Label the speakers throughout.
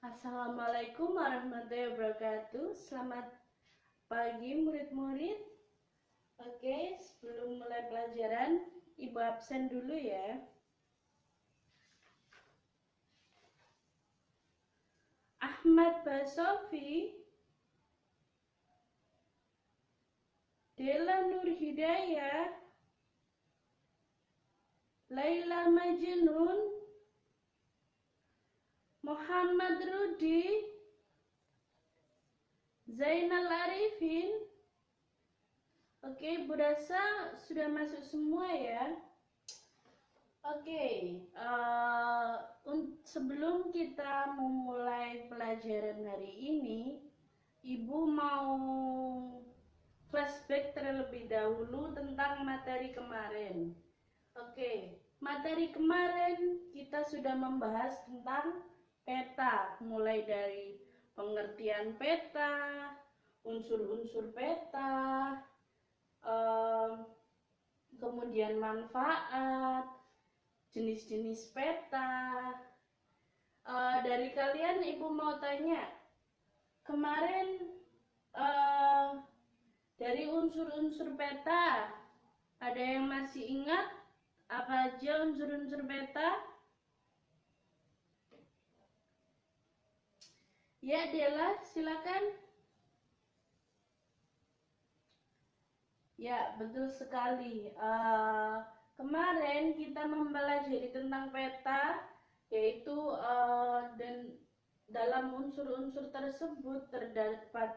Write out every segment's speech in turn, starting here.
Speaker 1: Assalamualaikum warahmatullahi wabarakatuh. Selamat pagi murid-murid. Oke, sebelum mulai pelajaran, Ibu absen dulu ya. Ahmad Basofi, Dela Nur Hidayah, Laila Majnun, Muhammad Rudi, Zainal Arifin. Oke, Bu Rasa sudah masuk semua ya. Oke, sebelum kita memulai pelajaran hari ini, Ibu mau flashback terlebih dahulu tentang materi kemarin. Oke, materi kemarin kita sudah membahas tentang peta, mulai dari pengertian peta, unsur-unsur peta, kemudian manfaat, jenis-jenis peta. Dari kalian Ibu mau tanya, kemarin dari unsur-unsur peta, ada yang masih ingat apa aja unsur-unsur peta? Ya, Dela, silakan. Ya, betul sekali. Kemarin kita mempelajari tentang peta, yaitu dan dalam unsur-unsur tersebut terdapat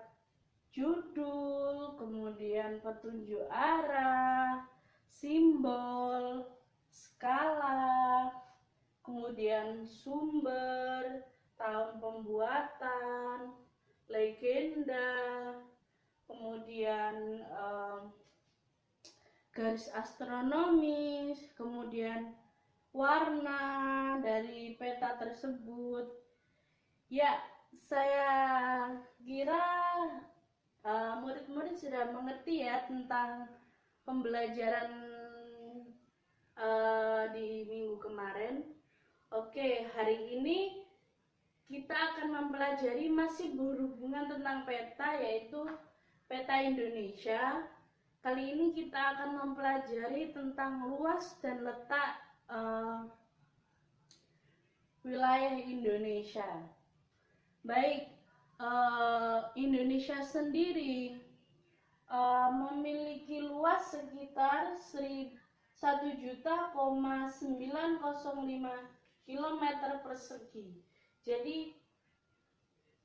Speaker 1: judul, kemudian petunjuk arah, simbol, skala, kemudian sumber, tahun pembuatan, legenda, kemudian garis astronomis, kemudian warna dari peta tersebut. Ya, saya kira murid-murid sudah mengerti ya tentang pembelajaran di minggu kemarin. Oke, hari ini kita akan mempelajari masih berhubungan tentang peta, yaitu peta Indonesia. Kali ini kita akan mempelajari tentang luas dan letak wilayah Indonesia. Baik, Indonesia sendiri memiliki luas sekitar 1.905 km persegi. Jadi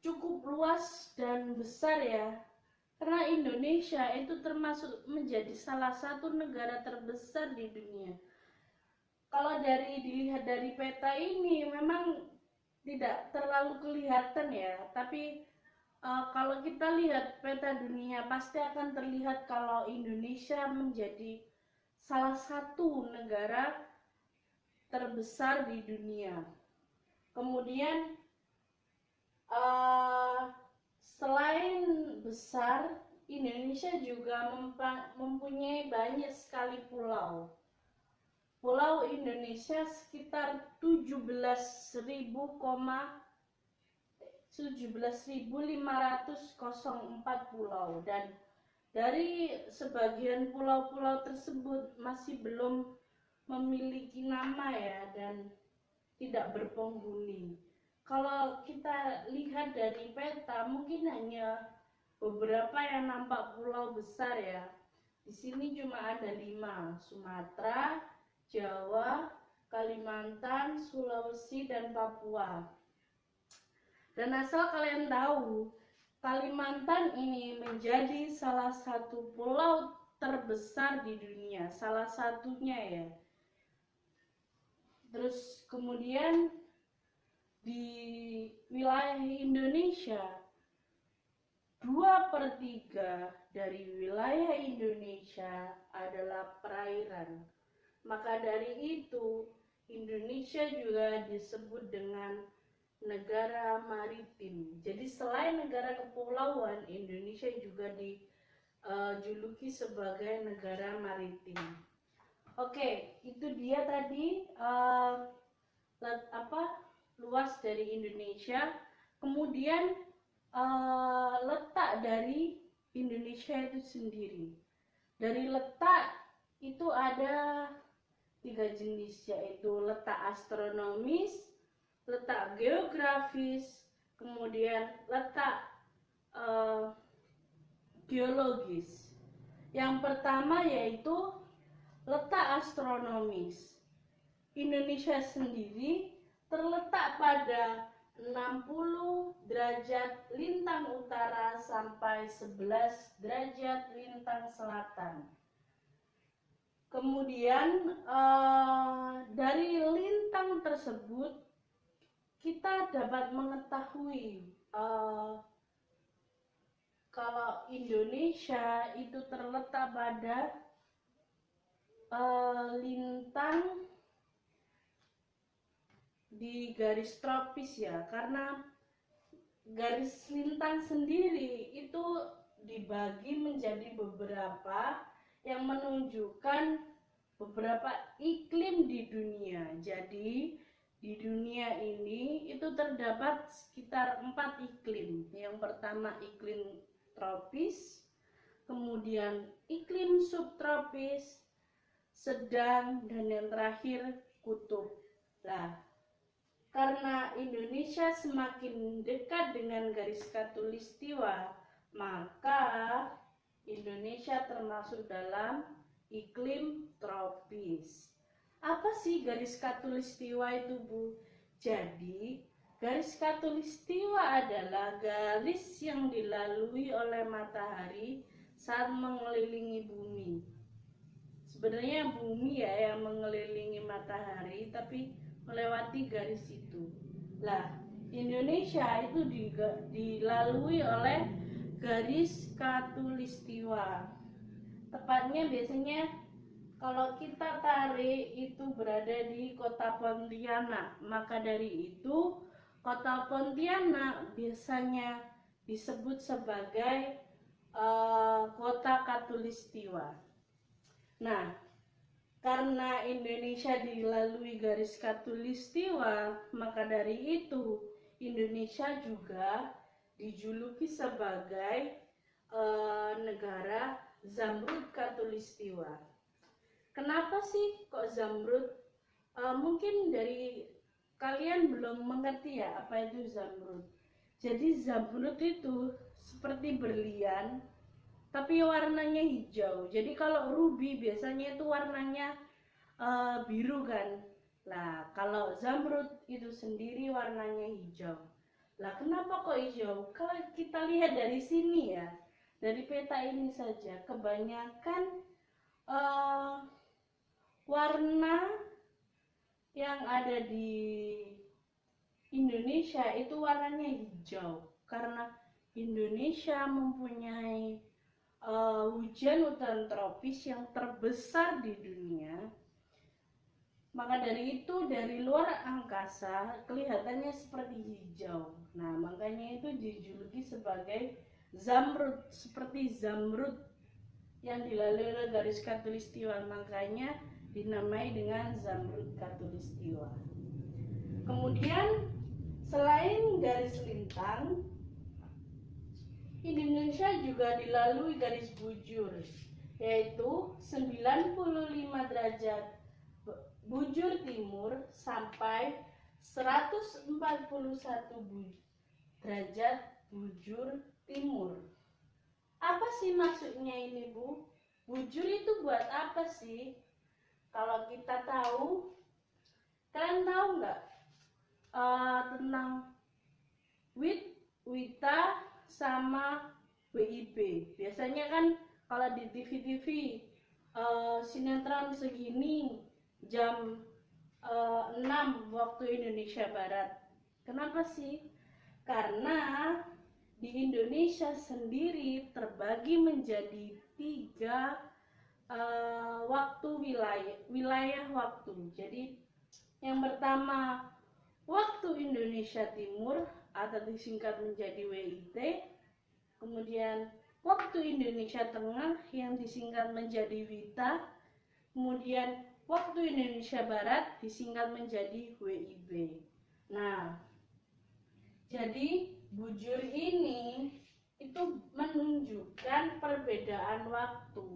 Speaker 1: cukup luas dan besar ya. Karena Indonesia itu termasuk menjadi salah satu negara terbesar di dunia. Kalau dilihat dari peta ini memang tidak terlalu kelihatan ya, tapi kalau kita lihat peta dunia pasti akan terlihat kalau Indonesia menjadi salah satu negara terbesar di dunia. Kemudian selain besar, Indonesia juga mempunyai banyak sekali pulau. Pulau Indonesia sekitar 17.504 pulau, dan dari sebagian pulau-pulau tersebut masih belum memiliki nama ya dan tidak berpenghuni. Kalau kita lihat dari peta, mungkin hanya beberapa yang nampak pulau besar ya. Di sini cuma ada 5, Sumatera, Jawa, Kalimantan, Sulawesi, dan Papua. Dan asal kalian tahu, Kalimantan ini menjadi salah satu pulau terbesar di dunia, salah satunya ya. Terus kemudian di wilayah Indonesia, 2/3 dari wilayah Indonesia adalah perairan. Maka dari itu, Indonesia juga disebut dengan negara maritim. Jadi selain negara kepulauan, Indonesia juga dijuluki sebagai negara maritim. Oke, itu dia tadi luas dari Indonesia. Kemudian letak dari Indonesia itu sendiri. Dari letak itu ada 3 jenis, yaitu letak astronomis, letak geografis, kemudian letak geologis. Yang pertama yaitu letak astronomis. Indonesia sendiri terletak pada 60 derajat lintang utara sampai 11 derajat lintang selatan. Kemudian dari lintang tersebut kita dapat mengetahui kalau Indonesia itu terletak pada lintang di garis tropis ya, karena garis lintang sendiri itu dibagi menjadi beberapa yang menunjukkan beberapa iklim di dunia. Jadi di dunia ini itu terdapat sekitar 4 iklim. Yang pertama iklim tropis, kemudian iklim subtropis, sedang, dan yang terakhir kutub. Nah, karena Indonesia semakin dekat dengan garis khatulistiwa, maka Indonesia termasuk dalam iklim tropis. Apa sih garis khatulistiwa itu, Bu? Jadi, garis khatulistiwa adalah garis yang dilalui oleh matahari saat mengelilingi bumi. Sebenarnya bumi ya yang mengelilingi matahari, tapi melewati garis itu. Lah, Indonesia itu dilalui oleh garis khatulistiwa. Tepatnya biasanya kalau kita tarik itu berada di kota Pontianak. Maka dari itu kota Pontianak biasanya disebut sebagai kota khatulistiwa. Nah, karena Indonesia dilalui garis khatulistiwa, maka dari itu Indonesia juga dijuluki sebagai negara Zamrud Khatulistiwa. Kenapa sih kok Zamrud? Mungkin dari kalian belum mengerti ya apa itu Zamrud. Jadi Zamrud itu seperti berlian, tapi warnanya hijau. Jadi kalau ruby biasanya itu warnanya biru kan. Nah, kalau Zamrud itu sendiri warnanya hijau. Lah, kenapa kok hijau? Kalau kita lihat dari sini ya, dari peta ini saja, kebanyakan warna yang ada di Indonesia itu warnanya hijau, karena Indonesia mempunyai hujan hutan tropis yang terbesar di dunia. Maka dari itu dari luar angkasa kelihatannya seperti hijau. Nah, makanya itu dijuluki sebagai Zamrud, seperti Zamrud yang dilalui oleh garis khatulistiwa, makanya dinamai dengan Zamrud Khatulistiwa. Kemudian selain garis lintang, Indonesia juga dilalui garis bujur, yaitu 95 derajat bujur timur sampai 141 derajat bujur timur. Apa sih maksudnya ini, Bu? Bujur itu buat apa sih? Kalau kita tahu, kalian tahu nggak tentang WITA sama WIB? Biasanya kan kalau di TV-TV sinetron segini jam 6 waktu Indonesia Barat. Kenapa sih? Karena di Indonesia sendiri terbagi menjadi 3 waktu wilayah waktu. Jadi yang pertama waktu Indonesia Timur atau disingkat menjadi WIT. Kemudian waktu Indonesia Tengah yang disingkat menjadi WITA. Kemudian waktu Indonesia Barat disingkat menjadi WIB. Nah, jadi bujur ini itu menunjukkan perbedaan waktu.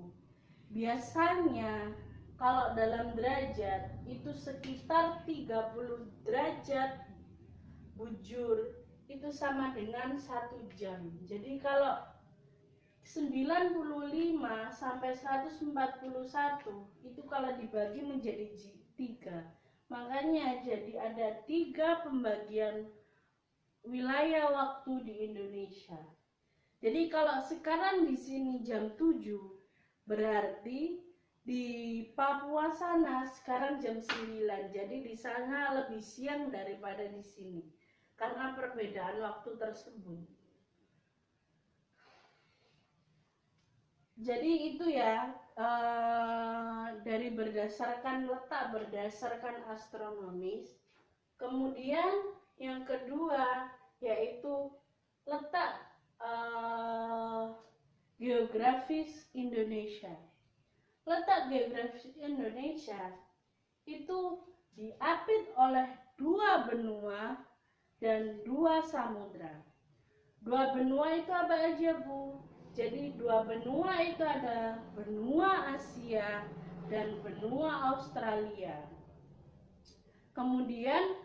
Speaker 1: Biasanya kalau dalam derajat itu sekitar 30 derajat bujur itu sama dengan 1 jam. Jadi kalau 95 sampai 141 itu kalau dibagi menjadi 3. Makanya jadi ada 3 pembagian wilayah waktu di Indonesia. Jadi kalau sekarang di sini jam 7, berarti di Papua sana sekarang jam 9. Jadi di sana lebih siang daripada di sini karena perbedaan waktu tersebut. Jadi itu ya, dari berdasarkan letak, berdasarkan astronomis. Kemudian yang kedua yaitu letak geografis Indonesia. Letak geografis Indonesia itu diapit oleh 2 benua dan 2 samudra. 2 benua itu apa aja, Bu? Jadi 2 benua itu ada benua Asia dan benua Australia. Kemudian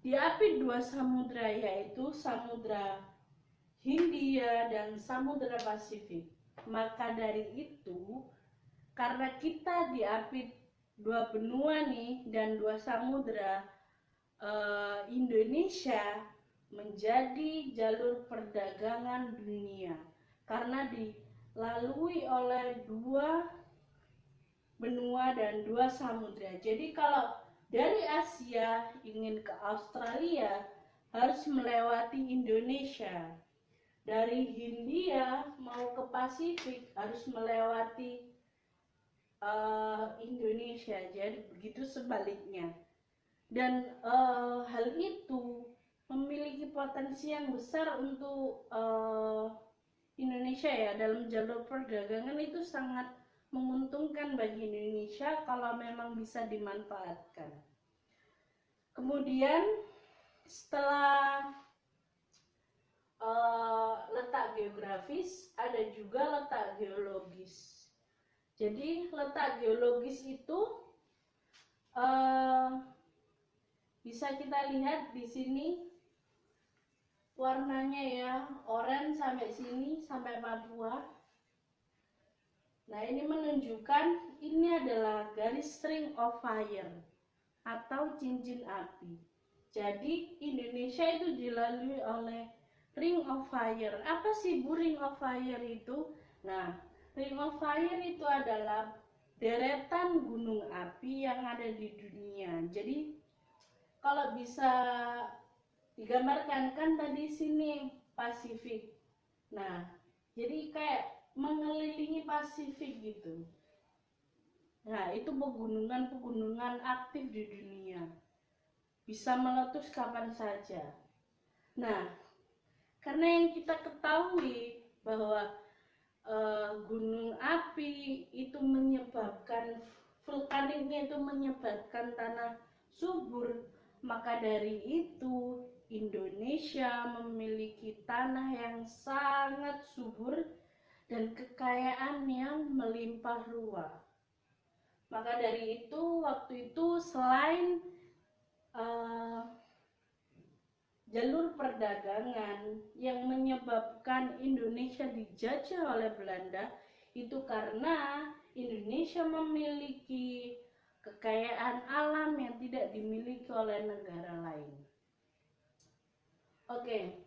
Speaker 1: diapit 2 samudra yaitu Samudra Hindia dan Samudra Pasifik. Maka dari itu, karena kita diapit 2 benua nih dan 2 samudra, Indonesia menjadi jalur perdagangan dunia karena dilalui oleh 2 benua dan 2 samudra. Jadi kalau dari Asia ingin ke Australia harus melewati Indonesia. Dari Hindia mau ke Pasifik harus melewati Indonesia. Jadi begitu sebaliknya. Dan hal itu memiliki potensi yang besar untuk Indonesia ya. Dalam jalur perdagangan itu sangat menguntungkan bagi Indonesia kalau memang bisa dimanfaatkan. Kemudian setelah letak geografis ada juga letak geologis. Jadi letak geologis itu bisa kita lihat di sini warnanya ya, oranye sampai sini, sampai Papua. Nah, ini menunjukkan ini adalah garis ring of fire atau cincin api. Jadi Indonesia itu dilalui oleh ring of fire. Apa sih Bu ring of fire itu? Nah, ring of fire itu adalah deretan gunung api yang ada di dunia. Jadi kalau bisa digambarkan kan tadi sini Pasifik. Nah, jadi kayak mengelilingi Pasifik gitu. Nah, itu pegunungan aktif di dunia. Bisa meletus kapan saja. Nah, karena yang kita ketahui bahwa gunung api itu menyebabkan, vulkaniknya itu menyebabkan tanah subur, maka dari itu Indonesia memiliki tanah yang sangat subur dan kekayaan yang melimpah ruah. Maka dari itu waktu itu selain jalur perdagangan yang menyebabkan Indonesia dijajah oleh Belanda, itu karena Indonesia memiliki kekayaan alam yang tidak dimiliki oleh negara lain. Oke,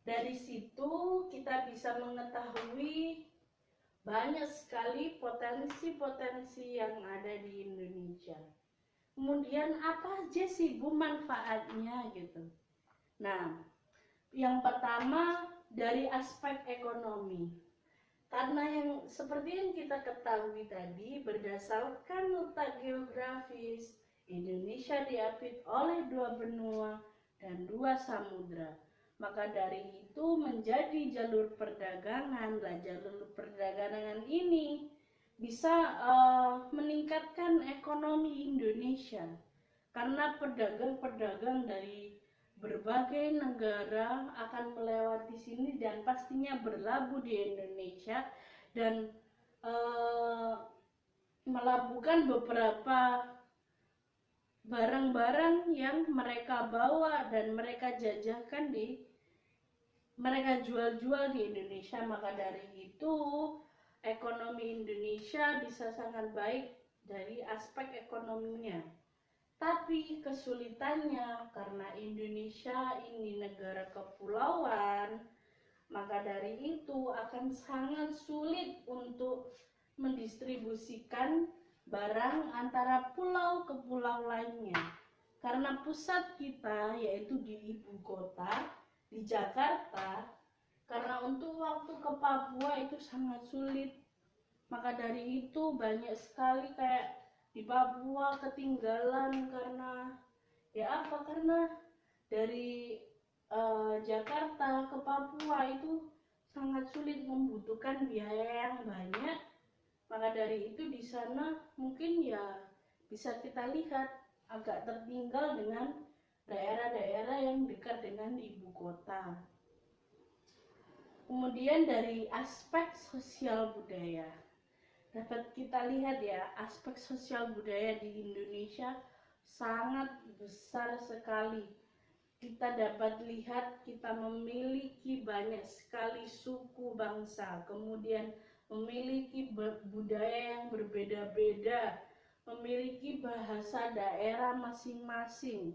Speaker 1: dari situ kita bisa mengetahui banyak sekali potensi-potensi yang ada di Indonesia. Kemudian apa aja sih Bu manfaatnya gitu? Nah, yang pertama dari aspek ekonomi. Karena yang seperti yang kita ketahui tadi, berdasarkan letak geografis, Indonesia diapit oleh 2 benua dan 2 samudra. Maka dari itu menjadi jalur perdagangan. Jalur perdagangan ini bisa meningkatkan ekonomi Indonesia. Karena pedagang-pedagang dari berbagai negara akan melewati sini dan pastinya berlabuh di Indonesia dan melabuhkan beberapa barang-barang yang mereka bawa dan mereka jajakan mereka jual-jual di Indonesia. Maka dari itu ekonomi Indonesia bisa sangat baik dari aspek ekonominya. Tapi kesulitannya karena Indonesia ini negara kepulauan, maka dari itu akan sangat sulit untuk mendistribusikan barang antara pulau ke pulau lainnya. Karena pusat kita yaitu di ibu kota, di Jakarta, karena untuk waktu ke Papua itu sangat sulit. Maka dari itu banyak sekali kayak di Papua ketinggalan karena karena dari Jakarta ke Papua itu sangat sulit, membutuhkan biaya yang banyak. Maka dari itu di sana mungkin bisa kita lihat agak tertinggal dengan daerah-daerah yang dekat dengan ibu kota. Kemudian dari aspek sosial budaya dapat kita lihat aspek sosial budaya di Indonesia sangat besar sekali. Kita dapat lihat kita memiliki banyak sekali suku bangsa, kemudian memiliki budaya yang berbeda-beda, memiliki bahasa daerah masing-masing.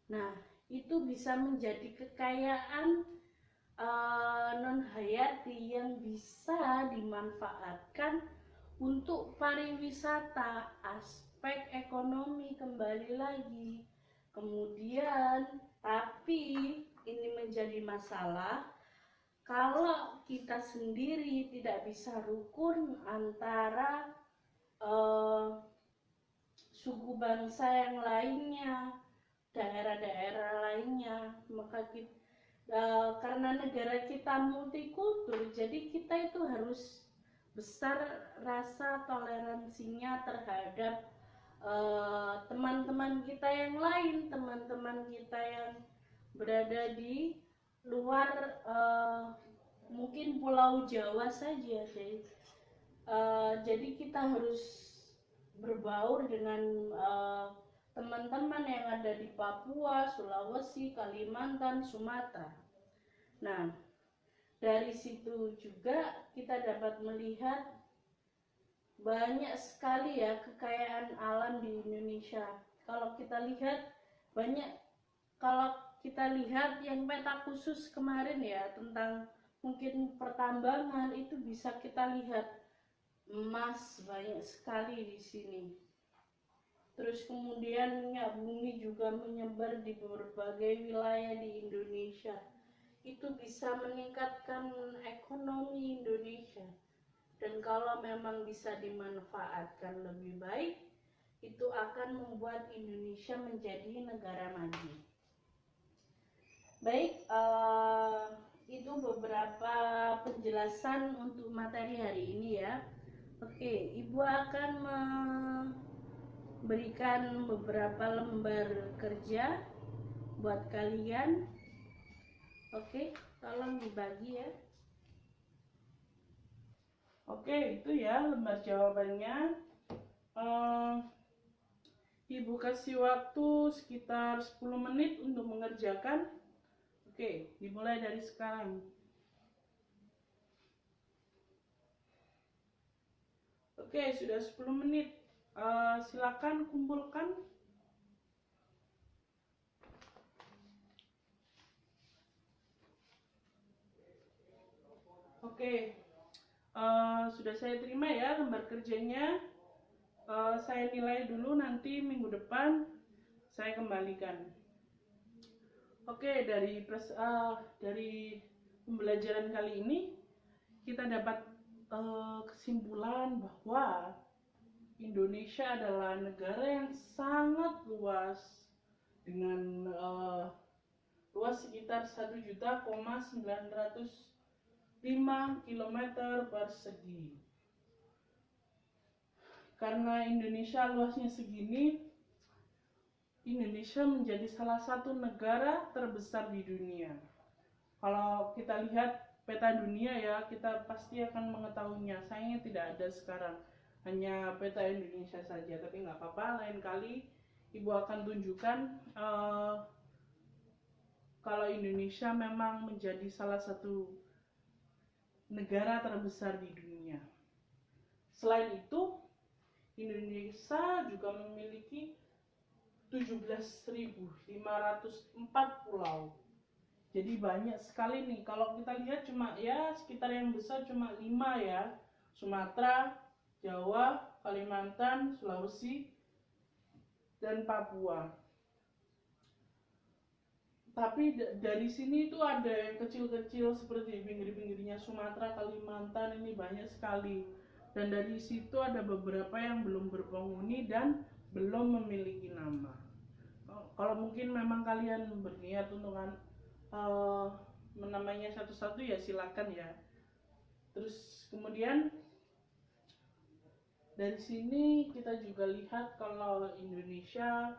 Speaker 1: Nah, itu bisa menjadi kekayaan non-hayati yang bisa dimanfaatkan untuk pariwisata, aspek ekonomi kembali lagi. Kemudian, tapi ini menjadi masalah kalau kita sendiri tidak bisa rukun antara suku bangsa yang lainnya, daerah-daerah lainnya, maka kita karena negara kita multikultur, jadi kita itu harus besar rasa toleransinya terhadap teman-teman kita yang lain, teman-teman kita yang berada di luar mungkin Pulau Jawa saja. Jadi kita harus berbaur dengan teman-teman yang ada di Papua, Sulawesi, Kalimantan, Sumatera. Nah, dari situ juga kita dapat melihat banyak sekali kekayaan alam di Indonesia. Kalau kita lihat yang peta khusus kemarin tentang mungkin pertambangan, itu bisa kita lihat emas banyak sekali di sini. Terus kemudian minyak bumi juga menyebar di berbagai wilayah di Indonesia. Itu bisa meningkatkan ekonomi Indonesia. Dan kalau memang bisa dimanfaatkan lebih baik, itu akan membuat Indonesia menjadi negara maju. Baik, itu beberapa penjelasan untuk materi hari ini ya. Oke, Ibu akan memberikan beberapa lembar kerja buat kalian. Oke, tolong dibagi ya. Oke, itu ya lembar jawabannya. Ibu kasih waktu sekitar 10 menit untuk mengerjakan. Oke, dimulai dari sekarang. Oke, sudah 10 menit. Silakan kumpulkan. Oke, sudah saya terima ya lembar kerjanya. Saya nilai dulu, nanti minggu depan saya kembalikan. Oke, dari pembelajaran kali ini kita dapat kesimpulan bahwa Indonesia adalah negara yang sangat luas dengan luas sekitar 1.905 km persegi. Karena Indonesia luasnya segini,
Speaker 2: Indonesia menjadi salah satu negara terbesar di dunia. Kalau kita lihat peta dunia ya, kita pasti akan mengetahuinya. Sayangnya tidak ada sekarang, hanya peta Indonesia saja. Tapi nggak apa-apa, lain kali Ibu akan tunjukkan kalau Indonesia memang menjadi salah satu negara terbesar di dunia. Selain itu, Indonesia juga memiliki 17.504 pulau. Jadi banyak sekali nih. Kalau kita lihat cuma ya sekitar yang besar cuma 5 ya. Sumatera, Jawa, Kalimantan, Sulawesi, dan Papua. Tapi dari sini itu ada yang kecil-kecil seperti pinggir-pinggirnya Sumatera, Kalimantan, ini banyak sekali. Dan dari situ ada beberapa yang belum berpenghuni dan belum memiliki nama. Kalau mungkin memang kalian berniat untuk menamainya satu-satu ya silakan ya. Terus kemudian dari sini kita juga lihat kalau Indonesia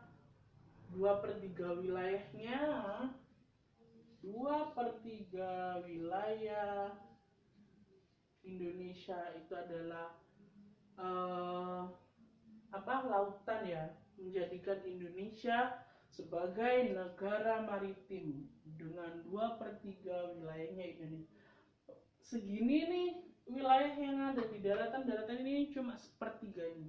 Speaker 2: 2/3 wilayahnya, 2/3 wilayah Indonesia itu adalah lautan ya, menjadikan Indonesia sebagai negara maritim dengan 2/3 wilayahnya Indonesia. Segini nih wilayah yang ada di daratan ini cuma sepertiga ini,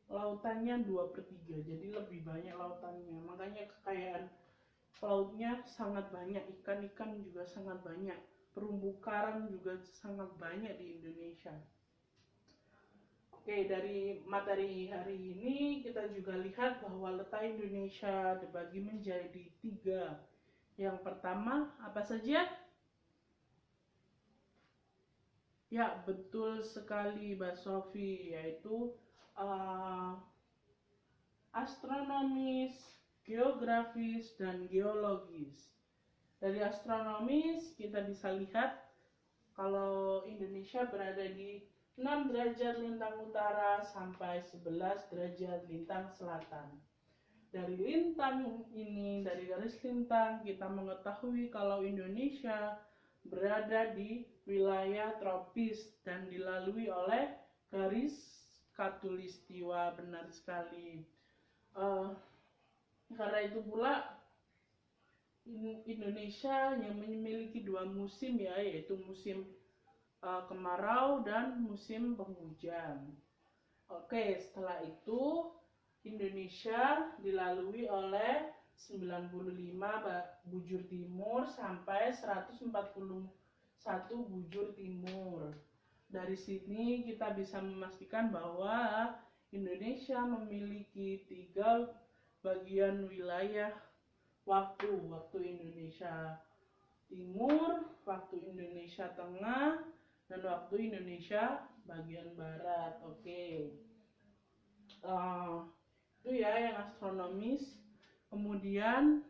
Speaker 2: lautannya 2/3, jadi lebih banyak lautannya, makanya kekayaan lautnya sangat banyak, ikan-ikan juga sangat banyak, terumbu karang juga sangat banyak di Indonesia. Oke, dari materi hari ini kita juga lihat bahwa letak Indonesia dibagi menjadi 3. Yang pertama apa saja? Ya, betul sekali Mbak Sofi, yaitu astronomis, geografis, dan geologis. Dari astronomis kita bisa lihat kalau Indonesia berada di 6 derajat lintang utara sampai 11 derajat lintang selatan. Dari lintang ini, dari garis lintang, kita mengetahui kalau Indonesia berada di wilayah tropis dan dilalui oleh garis khatulistiwa. Benar sekali. Karena itu pula Indonesia yang memiliki 2 musim ya, yaitu musim kemarau dan musim penghujan. Oke, setelah itu Indonesia dilalui oleh 95 bujur timur sampai 141 bujur timur. Dari sini kita bisa memastikan bahwa Indonesia memiliki 3 bagian wilayah waktu Indonesia Timur, waktu Indonesia Tengah, dan waktu Indonesia bagian barat. Oke, itu ya yang astronomis. Kemudian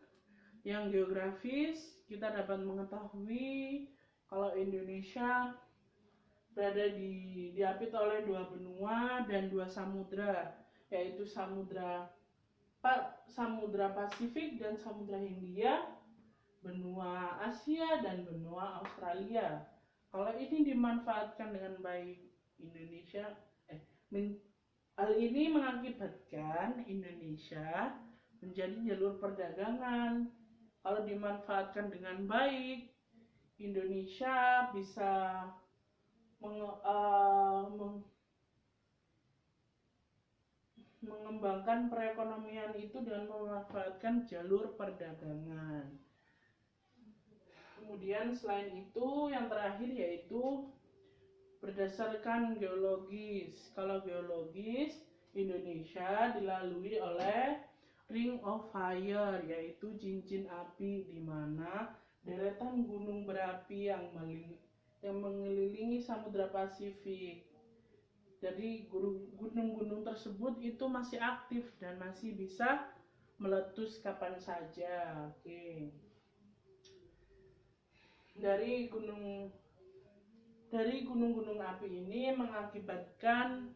Speaker 2: yang geografis, kita dapat mengetahui kalau Indonesia berada diapit oleh 2 benua dan 2 samudra, yaitu Samudra Pasifik dan Samudra Hindia, benua Asia dan benua Australia. Kalau ini dimanfaatkan dengan baik, hal ini mengakibatkan Indonesia menjadi jalur perdagangan. Kalau dimanfaatkan dengan baik, Indonesia bisa mengembangkan perekonomian itu dengan memanfaatkan jalur perdagangan. Kemudian selain itu yang terakhir yaitu berdasarkan geologis. Kalau geologis, Indonesia dilalui oleh Ring of Fire, yaitu cincin api, di mana deretan gunung berapi yang mengelilingi Samudra Pasifik. Jadi gunung-gunung tersebut itu masih aktif dan masih bisa meletus kapan saja. Oke. Dari gunung-gunung api ini mengakibatkan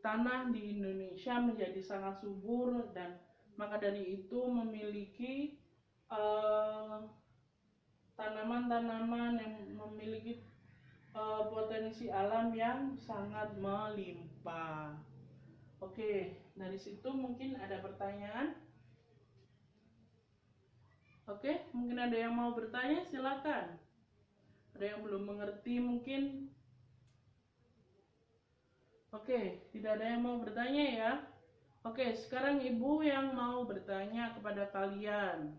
Speaker 2: tanah di Indonesia menjadi sangat subur, dan maka dari itu memiliki tanaman-tanaman yang memiliki potensi alam yang sangat melimpah. Oke, dari situ mungkin ada pertanyaan. Oke, mungkin ada yang mau bertanya, silakan. Ada yang belum mengerti mungkin. Oke, tidak ada yang mau bertanya ya. Oke, sekarang ibu yang mau bertanya kepada kalian.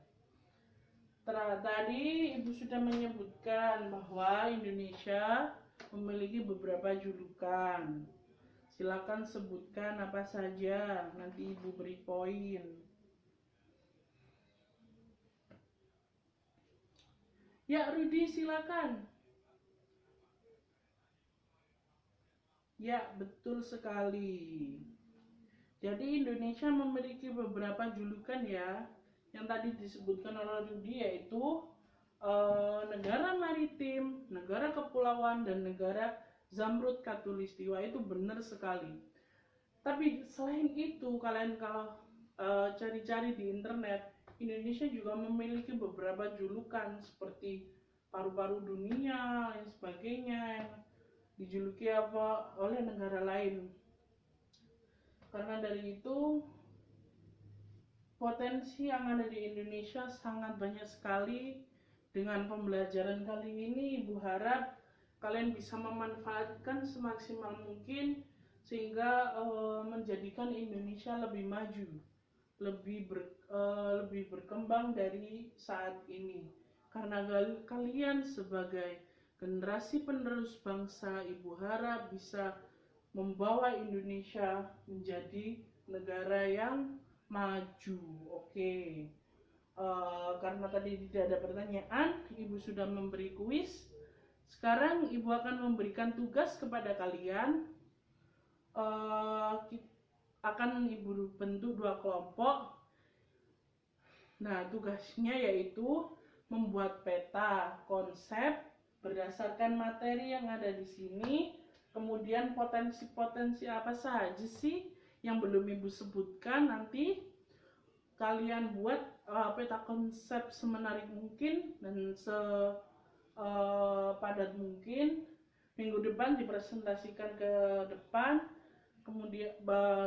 Speaker 2: Tadi ibu sudah menyebutkan bahwa Indonesia memiliki beberapa julukan. Silakan sebutkan apa saja, nanti ibu beri poin. Ya, Rudi, silakan. Ya, betul sekali. Jadi Indonesia memiliki beberapa julukan ya, yang tadi disebutkan oleh Rudi, yaitu negara maritim, negara kepulauan, dan negara Zamrud Khatulistiwa. Itu benar sekali. Tapi selain itu, kalian kalau cari-cari di internet, Indonesia juga memiliki beberapa julukan seperti paru-paru dunia dan sebagainya, yang dijuluki apa oleh negara lain. Karena dari itu, potensi yang ada di Indonesia sangat banyak sekali. Dengan pembelajaran kali ini, Ibu harap kalian bisa memanfaatkan semaksimal mungkin sehingga menjadikan Indonesia lebih maju, lebih berkembang dari saat ini. Karena kalian sebagai generasi penerus bangsa, Ibu harap bisa membawa Indonesia menjadi negara yang maju. Oke. Karena tadi tidak ada pertanyaan, Ibu sudah memberi kuis. Sekarang Ibu akan memberikan tugas kepada kalian. Akan Ibu bentuk 2 kelompok. Nah, tugasnya yaitu membuat peta konsep berdasarkan materi yang ada di sini. Kemudian potensi-potensi apa saja sih yang belum Ibu sebutkan, nanti kalian buat peta konsep semenarik mungkin dan sepadat mungkin. Minggu depan dipresentasikan ke depan, kemudian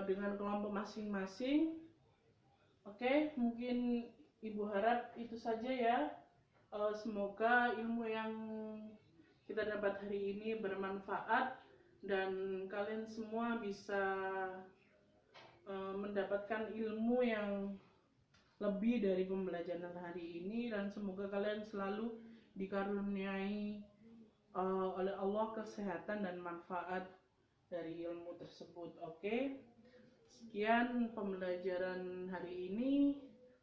Speaker 2: dengan kelompok masing-masing. Oke, mungkin Ibu harap itu saja ya. Semoga ilmu yang kita dapat hari ini bermanfaat dan kalian semua bisa mendapatkan ilmu yang lebih dari pembelajaran hari ini, dan semoga kalian selalu dikaruniai oleh Allah kesehatan dan manfaat dari ilmu tersebut. Oke, sekian pembelajaran hari ini.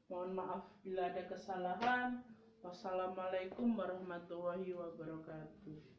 Speaker 2: Mohon maaf bila ada kesalahan. Wassalamualaikum warahmatullahi wabarakatuh.